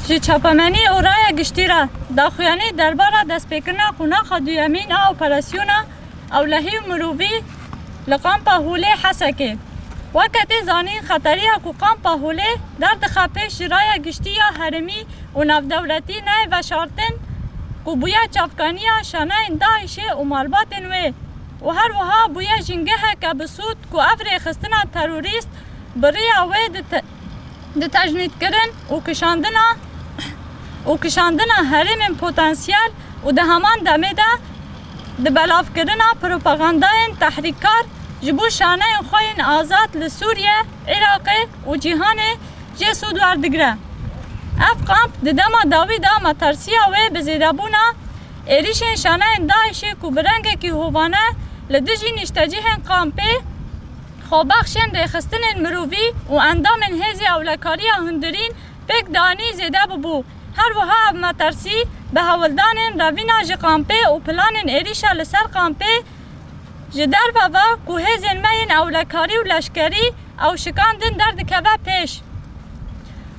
ji çapemenî û raya giştî re daxuyanî derbara destpêkirina qunaxa duyemîn a operasyona ewlehî û mirovî li Kampa Hûlê Hesekê. Weke tê zanîn xeteriya ku Kampa Hûlê derdixe pêş ji raya giştî ya herêmî û navdewletî neyê veşartin ku bûye çavkanîya şaneyên Daişê û malbatên wê û her wiha bûye jîngeheke bisûd ku ev rêxistina terorîst bi rêya wê di tejnîdkirin û kişandina herêmên potansiyel û di heman demê de di belavkirina propagandayên tehrîkkar ji bo şaneyên xwe yên azad li Sûriye, Iraqê û cîhanê jê sûd werdigire. Ev kamp di dema dawî da metersiya wê bi zêdebûna êrişên şaneyên Daişê ku bi rengekî hovane li dijî nîştecihên kampê xwebexşên rêxistinên mirovî û endamên hêzê ewlekariya hundirîn pêk danî zêde bibû. Her wiha ev metersî bi hewildanên revîna ji kampê û planên êrişa li ser kampê ji derve ve ku hêzên me yên ewlekarî û leşkerî ew şikandin derdikeve pêş.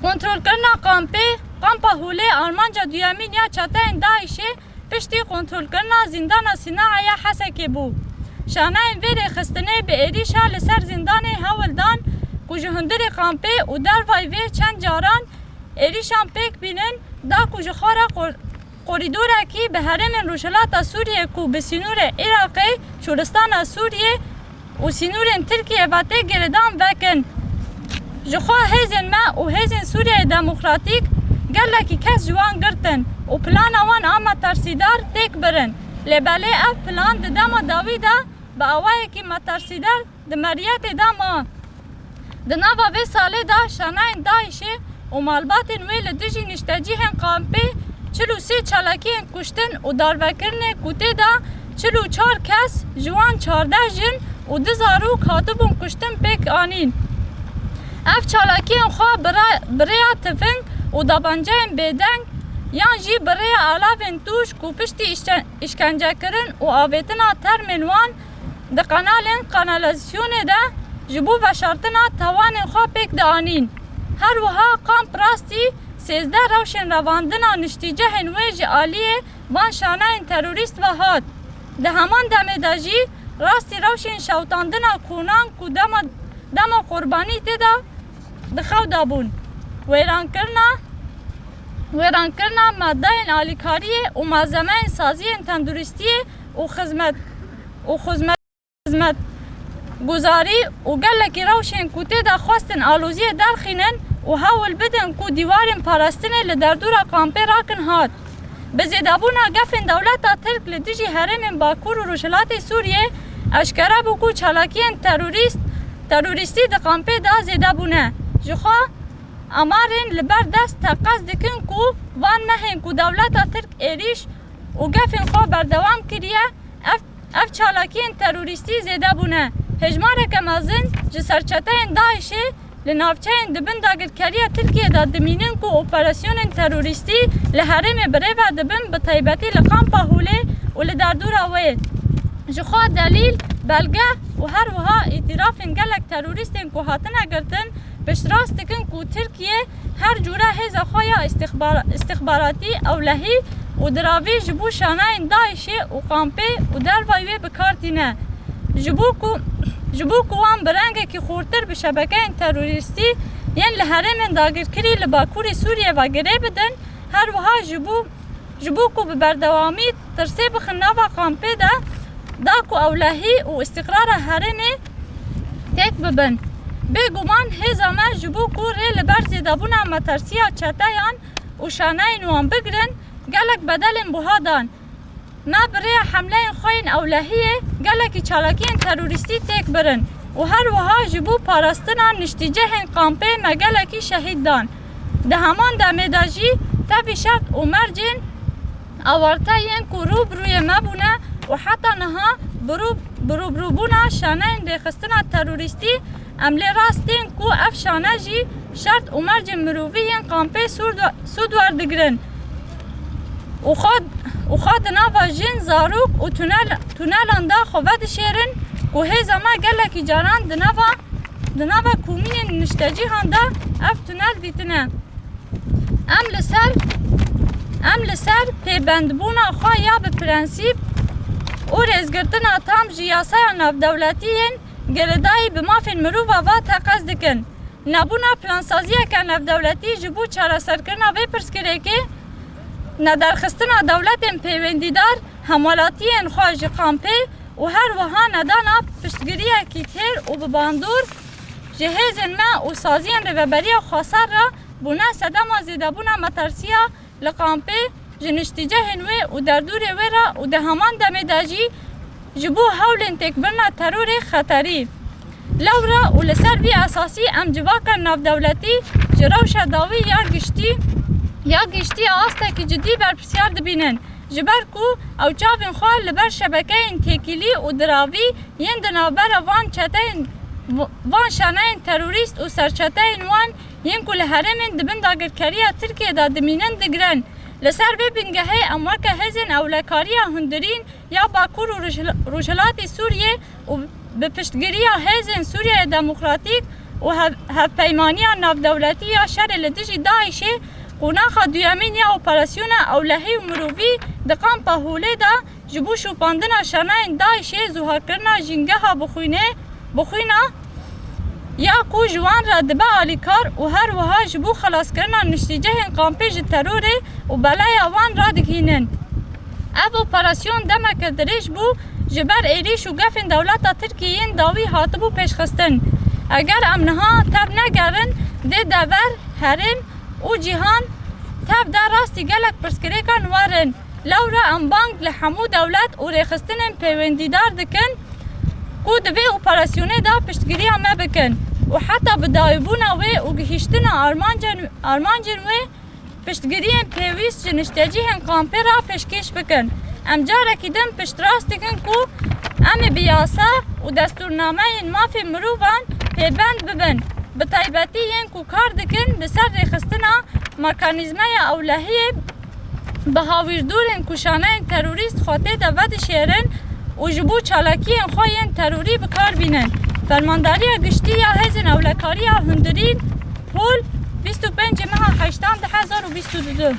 Kontrolkirina kampê Kampa Hûlê armanca duyemîn ya çeteyên Daişê piştî kontrolkirina zîndana Sînaê ya Hesekê bû. Şaneyên vê rêxistinê bi êrişa li ser zîndanê hewildan ku ji hundirê kampê û dervayê vê çend caran êrişan pêk bînin da ku ji xwara korîdorekî bi herêmên Rojhilata Sûriyê ku bi sînorê Iraqê, Şûristana Sûriyê û sînorên Tirkiyê ve tê girêdan vekin. Ji xwe hêzên me û hêzên Sûriyeyê Demokratîk gelekî kes ji wan girtin û plana wan a metersîdar têk birin. Lêbelê ev plan di dema dawî de bi awayekî metersîdar di meriyetê de ma. Di nava vê salê de şaneyên Daişê û malbatên wê li dijî nîştecihên kampê 43 çalakiyên kuştin û darvekirinê ku tê de 44 kes ji wan 14 jin û 2 zarok hatibûn kuştin pêk anîn. Ev çalakiyên xwe bi rêya tifing û dabancayên bêdeng yan jî bi rêya alavên tûş ku piştî îşkencekirin û avêtina termên wan di kanalên kanalizasyonê de ji bo veşartina tawanên xwe pêk dianîn. Her wiha kamp rastî 13 rewşên revandina niştîcehên wê ji aliyê van şaneyên terorîst ve hat. Di heman demê de jî rastî rewşên şewtandina konan ku dema qurbanî tê de di xew de bûn. Wêrankirina maddeyên alîkariyê û malzemeyên saziyên tenduristiyê û xizmetguzarî û gelekî rewşên ku tê de xwestin aloziyê derxînin û hewil bidin ku dîwarên parastinê li derdora kampê rakin hat. Bi zêdebûna gefên dewleta Tirk li dijî herêmên Bakur û Rojhilatê Sûriyê eşkere bû ku çalakiyên terorîstî di kampê de zêde bûne. Ji xwe amarên li ber dest teqez dikin ku van mehên ku dewleta Tirk êriş û gefên xwe berdewam kiriye ev çalakiyên terorîstî zêde bûne. Hejmareke mezin ji serçeteyên Daişê li navçeyên dibin dagirkeriya Tirkiye de dimînin ku operasyonên terorîstî li herêmê birêve dibin bi taybetî li Kampa Hûlê û li derdora wê. Ji xwe delîl, belge û her wiha îtirafên gelek terorîstên ku hatine girtin piştrast dikin ku Tirkiye her cûre hêza xwe ya istixbaratî ewlehî û diravî ji bo şaneyên Daişê û kampê û dervayê wê bikardîne. Ji bo ku wan bi rengekî xurtir bi şebekeyên terorîstî yên li herêmên dagirkirî li Bakurê Sûriye ve girê bidin, her wiha ji bo ku bi berdewamî tirsê bixin nava kampê de da ku ewlehî û îstiqrara herêmê têk bibin. Bêguman hêza me ji bo ku rê li ber zêdebûna metersiya çeteyan û şaneyên wan bigirin gelek bedelên buha dan. Me bi rêya hemleyên xwe yên ewlehiyê gelekî çalakiyên terorîstî têk birin û her wiha ji bo parastina niştîcehên kampê me gelekî şehîd dan. Di heman demê de jî tevî şert û mercên awarteyên ku rûbrûyê me bûne û heta niha bi rûbrûbûna şaneyên rêxistina terorîstî em lê rastên ku ev şane jî şert û mercên mirovî yên kampê sûd werdigirin û xwe di nava jin, zarok û tunelan de xwe vedişêrin ku hêza me gelekî caran di nava komînên niştecîhan de ev tunel dîtine. ام لسر پیبندبونا خواه یا به پرنسیب و رزگرتنا تام جی یاسای نافدولتیین گردایی به مافین مروفا و تقص دکن. نبونا پلانسازیه که نافدولتی جبو چارا سرکرنا و پرسکره که ندرخستنا دولتین پیوندیدار همالاتیین خواه جی قامپه و هر وها ندانا پشتگیریه کی تیر و بباندور جهازن ما و سازیان روبری خاصر را بونا صدما زیده بونا مترسیه لقامپه جنشتیجه هنوی و دردور ویرا و ده همان دمه داجی جبو حولن تکبرنا ترور خطری لورا و لسر وی اساسی ام جواکر ناف دولتی جراوش داوی یا گشتی آسته که جدی برپسیار دبینن جبر کو او چاوین خواه لبر شبکه تکیلی و دراوی ین دنابر وان شانین تروریست و سرچتین وان ین کل هرمین دبن داگرکریه ترکیه دا دمینن دگرن لسر به بنگهه امورکه هزین اولکاریه هندرین یا باکور و روشلاتی سوریه و به پشتگیریه هزین سوریه دموکراتیک و هفپیمانیه ناف دولتی یا شر لدجی داعشه قناخ دویمین یا اپراسیون اولهی و مروفی دقام پاهوله دا جبو شوپاندن شانین داعشه زوها کرنا جنگه ها بخوینا یا کو جوان را دبا آلیکار و هر وها جبو خلاص کرنا نشتیجه قامپیج تروره و بلای آوان را دکینن. او اپراسیون دمک دریش بو جبر ایریش و گفن دولتا ترکیین داوی هاتبو پیش خستن. اگر امنها تب نگرن ده دور حرم و جیهان تب در راستی گلک پرسکره کن وارن. لورا ام بانک لحمو دولت و ریخستن پیوندیدار دکن کو دوی اپراسیونه دا پشتگیری همه بکن و حتی بدایبونا و گهشتنا آرمانجن و پشتگیری پیویست جنشتجی هم کامپی را پشکش بکن. ام جارکی دم پشت راست دکن کو ام بیاسا و دستورنامه مافی مروفان پیبند ببن. بطایبتی ین کو کار دکن بسر ریخستنا مکانیزمه اولهی بهاویردورن کشانه تروریست خواته دا ود شیرن و جبو چالاکی خواهین تروری بکار بینن. فرمانداری گشتی یا هزین اولکاری هندرین پول 25 ماه 8 2022